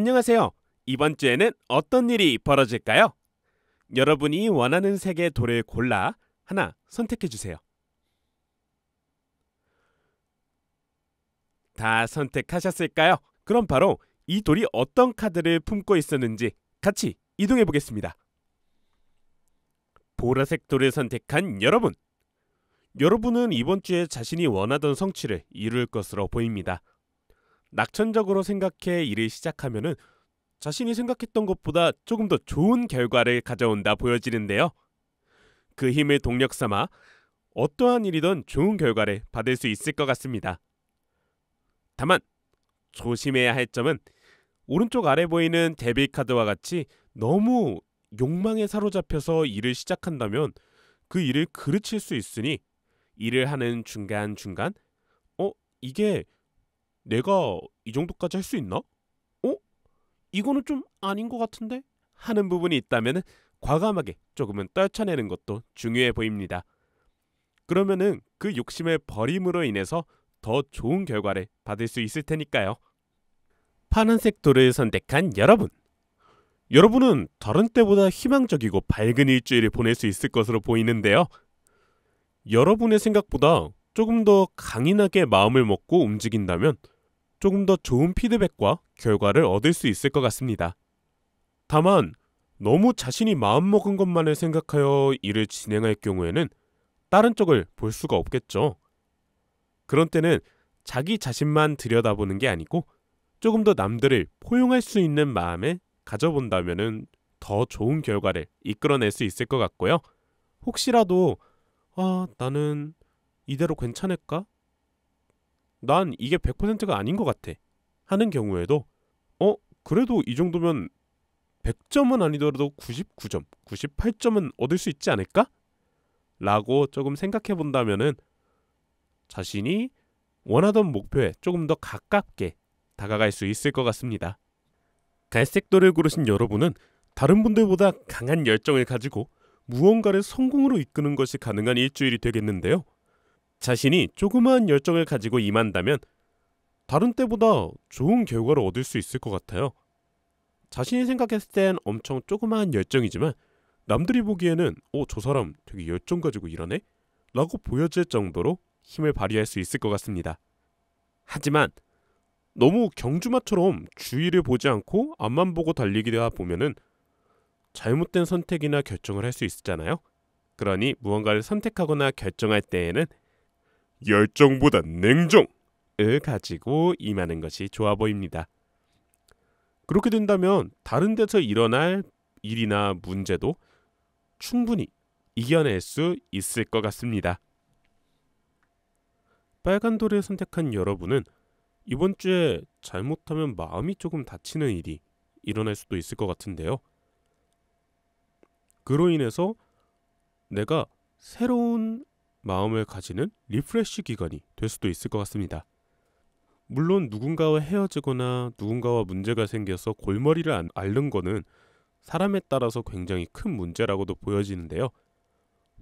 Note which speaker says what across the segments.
Speaker 1: 안녕하세요. 이번 주에는 어떤 일이 벌어질까요? 여러분이 원하는 색의 돌을 골라 하나 선택해 주세요. 다 선택하셨을까요? 그럼 바로 이 돌이 어떤 카드를 품고 있었는지 같이 이동해 보겠습니다. 보라색 돌을 선택한 여러분. 여러분은 이번 주에 자신이 원하던 성취를 이룰 것으로 보입니다. 낙천적으로 생각해 일을 시작하면은 자신이 생각했던 것보다 조금 더 좋은 결과를 가져온다 보여지는데요. 그 힘을 동력 삼아 어떠한 일이든 좋은 결과를 받을 수 있을 것 같습니다. 다만 조심해야 할 점은 오른쪽 아래 보이는 데빌 카드와 같이 너무 욕망에 사로잡혀서 일을 시작한다면 그 일을 그르칠 수 있으니 일을 하는 중간중간 이게 내가 이 정도까지 할 수 있나? 이거는 좀 아닌 것 같은데? 하는 부분이 있다면 과감하게 조금은 떨쳐내는 것도 중요해 보입니다. 그러면은 그 욕심의 버림으로 인해서 더 좋은 결과를 받을 수 있을 테니까요. 파란색 돌을 선택한 여러분. 여러분은 다른 때보다 희망적이고 밝은 일주일을 보낼 수 있을 것으로 보이는데요. 여러분의 생각보다 조금 더 강인하게 마음을 먹고 움직인다면 조금 더 좋은 피드백과 결과를 얻을 수 있을 것 같습니다. 다만 너무 자신이 마음먹은 것만을 생각하여 일을 진행할 경우에는 다른 쪽을 볼 수가 없겠죠. 그런 때는 자기 자신만 들여다보는 게 아니고 조금 더 남들을 포용할 수 있는 마음을 가져본다면 더 좋은 결과를 이끌어낼 수 있을 것 같고요. 혹시라도 나는 이대로 괜찮을까? 난 이게 100%가 아닌 것 같아 하는 경우에도 그래도 이 정도면 100점은 아니더라도 99점, 98점은 얻을 수 있지 않을까? 라고 조금 생각해 본다면은 자신이 원하던 목표에 조금 더 가깝게 다가갈 수 있을 것 같습니다. 갈색 돌을 고르신 여러분은 다른 분들보다 강한 열정을 가지고 무언가를 성공으로 이끄는 것이 가능한 일주일이 되겠는데요. 자신이 조그마한 열정을 가지고 임한다면 다른 때보다 좋은 결과를 얻을 수 있을 것 같아요. 자신이 생각했을 땐 엄청 조그마한 열정이지만 남들이 보기에는 저 사람 되게 열정 가지고 일하네? 라고 보여질 정도로 힘을 발휘할 수 있을 것 같습니다. 하지만 너무 경주마처럼 주위를 보지 않고 앞만 보고 달리기다 보면은 잘못된 선택이나 결정을 할 수 있잖아요. 그러니 무언가를 선택하거나 결정할 때에는 열정보다 냉정을 가지고 임하는 것이 좋아 보입니다. 그렇게 된다면 다른 데서 일어날 일이나 문제도 충분히 이겨낼 수 있을 것 같습니다. 빨간 돌을 선택한 여러분은 이번 주에 잘못하면 마음이 조금 다치는 일이 일어날 수도 있을 것 같은데요. 그로 인해서 내가 새로운 마음을 가지는 리프레쉬 기간이 될 수도 있을 것 같습니다. 물론 누군가와 헤어지거나 누군가와 문제가 생겨서 골머리를 앓는 거는 사람에 따라서 굉장히 큰 문제라고도 보여지는데요.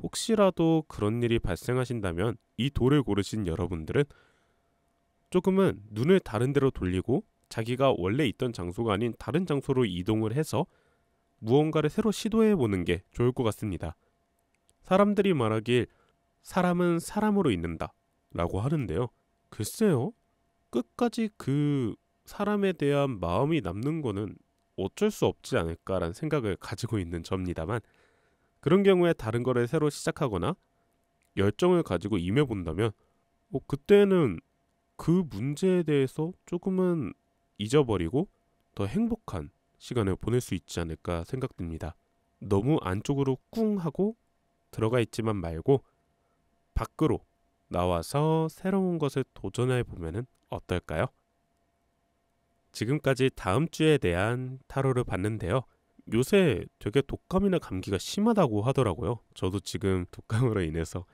Speaker 1: 혹시라도 그런 일이 발생하신다면 이 돌을 고르신 여러분들은 조금은 눈을 다른 데로 돌리고 자기가 원래 있던 장소가 아닌 다른 장소로 이동을 해서 무언가를 새로 시도해보는 게 좋을 것 같습니다. 사람들이 말하길 사람은 사람으로 있는다 라고 하는데요. 글쎄요. 끝까지 그 사람에 대한 마음이 남는 거는 어쩔 수 없지 않을까라는 생각을 가지고 있는 접니다만 그런 경우에 다른 거를 새로 시작하거나 열정을 가지고 임해본다면 그때는 그 문제에 대해서 조금은 잊어버리고 더 행복한 시간을 보낼 수 있지 않을까 생각됩니다. 너무 안쪽으로 꿍 하고 들어가 있지만 말고 밖으로 나와서 새로운 것을 도전해 보면은 어떨까요? 지금까지 다음 주에 대한 타로를 봤는데요. 요새 되게 독감이나 감기가 심하다고 하더라고요. 저도 지금 독감으로 인해서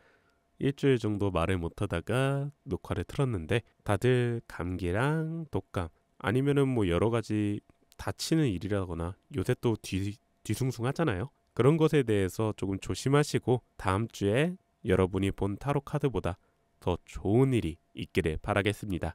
Speaker 1: 일주일 정도 말을 못하다가 녹화를 틀었는데 다들 감기랑 독감 아니면은 뭐 여러 가지 다치는 일이라거나 요새 또 뒤숭숭하잖아요. 그런 것에 대해서 조금 조심하시고 다음 주에 여러분이 본 타로 카드보다 더 좋은 일이 있기를 바라겠습니다.